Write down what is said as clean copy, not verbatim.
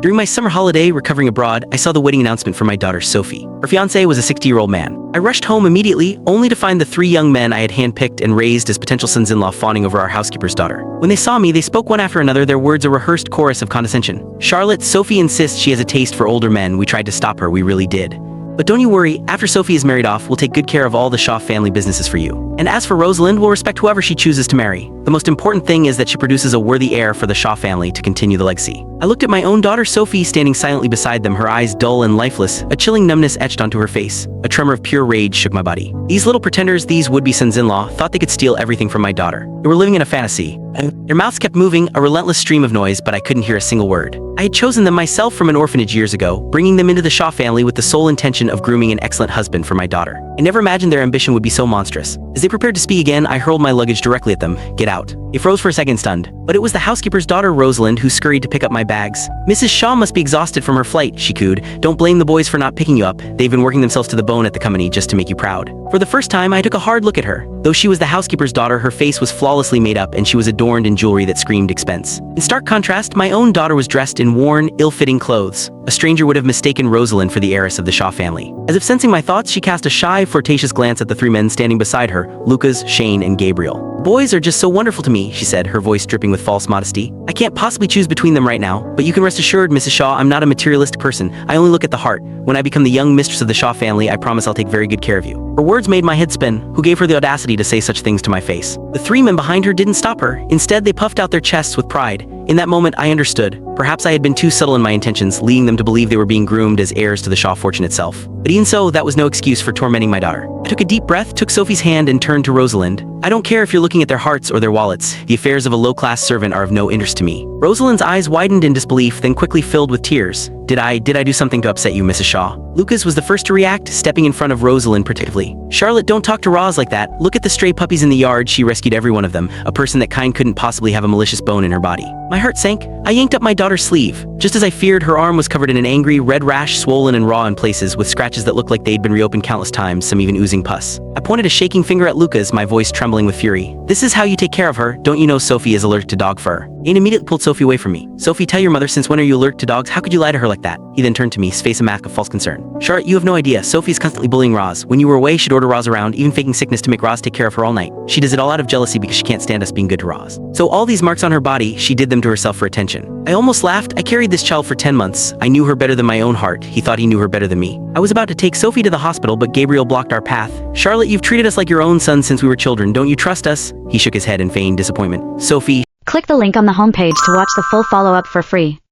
During my summer holiday recovering abroad, I saw the wedding announcement for my daughter Sophie. Her fiancé was a 60-year-old man. I rushed home immediately, only to find the 3 young men I had handpicked and raised as potential sons-in-law fawning over our housekeeper's daughter. When they saw me, they spoke one after another, their words a rehearsed chorus of condescension. "Charlotte, Sophie insists she has a taste for older men. We tried to stop her, we really did. But don't you worry, after Sophie is married off, we'll take good care of all the Shaw family businesses for you. And as for Rosalind, we'll respect whoever she chooses to marry. The most important thing is that she produces a worthy heir for the Shaw family to continue the legacy." I looked at my own daughter Sophie standing silently beside them, her eyes dull and lifeless, a chilling numbness etched onto her face. A tremor of pure rage shook my body. These little pretenders, these would-be sons-in-law, thought they could steal everything from my daughter. They were living in a fantasy. Their mouths kept moving, a relentless stream of noise, but I couldn't hear a single word. I had chosen them myself from an orphanage years ago, bringing them into the Shaw family with the sole intention of grooming an excellent husband for my daughter. I never imagined their ambition would be so monstrous. As they prepared to speak again, I hurled my luggage directly at them. "Get out." They froze for a second, stunned. But it was the housekeeper's daughter, Rosalind, who scurried to pick up my bags. "Mrs. Shaw must be exhausted from her flight," she cooed. "Don't blame the boys for not picking you up. They've been working themselves to the bone at the company just to make you proud." For the first time, I took a hard look at her. Though she was the housekeeper's daughter, her face was flawlessly made up and she was adorned in jewelry that screamed expense. In stark contrast, my own daughter was dressed in worn, ill-fitting clothes. A stranger would have mistaken Rosalind for the heiress of the Shaw family. As if sensing my thoughts, she cast a shy, flirtatious glance at the 3 men standing beside her, Lucas, Shane, and Gabriel. "Boys are just so wonderful to me," she said, her voice dripping with false modesty. "I can't possibly choose between them right now, but you can rest assured, Mrs. Shaw, I'm not a materialistic person. I only look at the heart. When I become the young mistress of the Shaw family, I promise I'll take very good care of you." Her words made my head spin. Who gave her the audacity to say such things to my face? The 3 men behind her didn't stop her. Instead, they puffed out their chests with pride. In that moment, I understood. Perhaps I had been too subtle in my intentions, leading them to believe they were being groomed as heirs to the Shaw fortune itself. But even so, that was no excuse for tormenting my daughter. I took a deep breath, took Sophie's hand, and turned to Rosalind. "I don't care if you're looking at their hearts or their wallets. The affairs of a low-class servant are of no interest to me." Rosalind's eyes widened in disbelief, then quickly filled with tears. Did I do something to upset you, Mrs. Shaw?" Lucas was the first to react, stepping in front of Rosalind protectively. "Charlotte, don't talk to Roz like that. Look at the stray puppies in the yard. She rescued every one of them. A person that kind couldn't possibly have a malicious bone in her body." My heart sank. I yanked up my daughter's sleeve. Just as I feared, her arm was covered in an angry, red rash, swollen and raw in places, with scratches that looked like they'd been reopened countless times, some even oozing pus. I pointed a shaking finger at Lucas, my voice trembling with fury. "This is how you take care of her. Don't you know Sophie is allergic to dog fur?" Ian immediately pulled Sophie away from me. "Sophie, tell your mother, since when are you allergic to dogs? How could you lie to her like that?" He then turned to me, his face a mask of false concern. "Charlotte, you have no idea. Sophie's constantly bullying Roz. When you were away, she'd order Roz around, even faking sickness to make Roz take care of her all night. She does it all out of jealousy because she can't stand us being good to Roz. So all these marks on her body, she did them to herself for attention." I almost laughed. I carried this child for 10 months. I knew her better than my own heart. He thought he knew her better than me. I was about to take Sophie to the hospital, but Gabriel blocked our path. "Charlotte, you've treated us like your own son since we were children. Don't you trust us?" He shook his head in feigned disappointment. "Sophie..." Click the link on the homepage to watch the full follow-up for free.